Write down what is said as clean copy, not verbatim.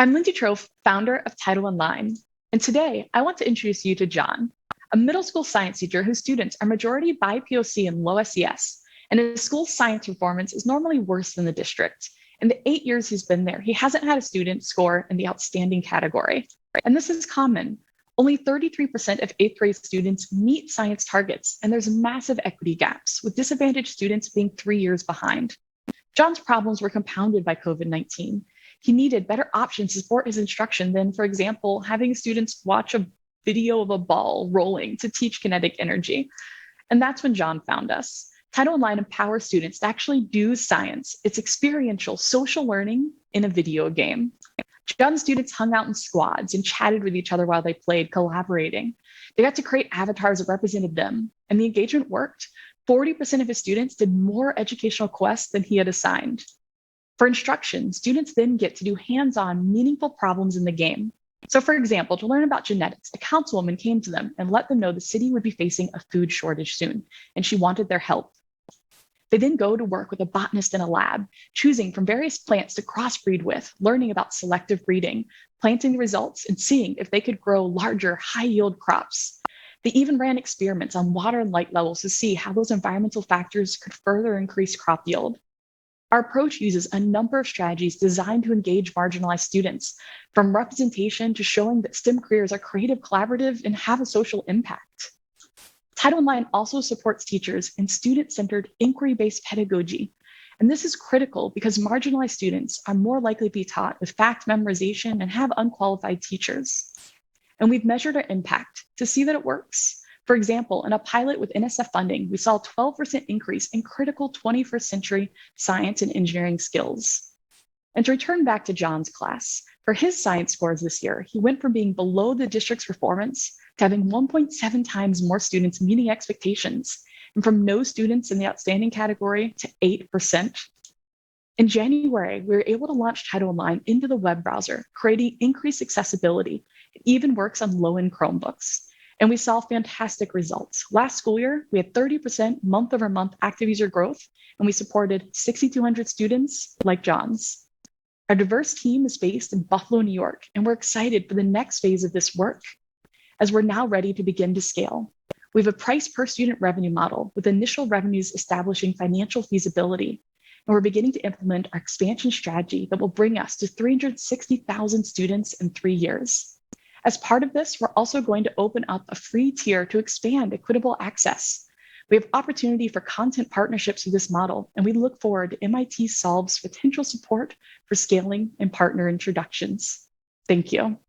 I'm Lindsay Trofe, founder of Tyto Online, and today I want to introduce you to John, a middle school science teacher whose students are majority BIPOC and low SES, and his school's science performance is normally worse than the district. In the 8 years he's been there, he hasn't had a student score in the outstanding category. And this is common. Only 33% of eighth grade students meet science targets, and there's massive equity gaps, with disadvantaged students being 3 years behind. John's problems were compounded by COVID-19. He needed better options to support his instruction than, for example, having students watch a video of a ball rolling to teach kinetic energy. And that's when John found us. Tyto Online empowers students to actually do science. It's experiential social learning in a video game. John's students hung out in squads and chatted with each other while they played, collaborating. They got to create avatars that represented them, and the engagement worked. 40% of his students did more educational quests than he had assigned. For instruction, students then get to do hands-on, meaningful problems in the game. So for example, to learn about genetics, a councilwoman came to them and let them know the city would be facing a food shortage soon, and she wanted their help. They then go to work with a botanist in a lab, choosing from various plants to crossbreed with, learning about selective breeding, planting the results, and seeing if they could grow larger, high-yield crops. They even ran experiments on water and light levels to see how those environmental factors could further increase crop yield. Our approach uses a number of strategies designed to engage marginalized students, from representation to showing that STEM careers are creative, collaborative, and have a social impact. Tyto Online also supports teachers in student-centered, inquiry-based pedagogy. And this is critical because marginalized students are more likely to be taught with fact memorization and have unqualified teachers. And we've measured our impact to see that it works. For example, in a pilot with NSF funding, we saw a 12% increase in critical 21st century science and engineering skills. And to return back to John's class, for his science scores this year, he went from being below the district's performance to having 1.7 times more students meeting expectations, and from no students in the outstanding category to 8%. In January, we were able to launch Tyto Online into the web browser, creating increased accessibility. It even works on low-end Chromebooks. And we saw fantastic results. Last school year, we had 30% month-over-month active user growth, and we supported 6,200 students like John's. Our diverse team is based in Buffalo, New York, and we're excited for the next phase of this work as we're now ready to begin to scale. We have a price per student revenue model with initial revenues establishing financial feasibility. And we're beginning to implement our expansion strategy that will bring us to 360,000 students in 3 years. As part of this, we're also going to open up a free tier to expand equitable access. We have opportunity for content partnerships with this model, and we look forward to MIT Solve's potential support for scaling and partner introductions. Thank you.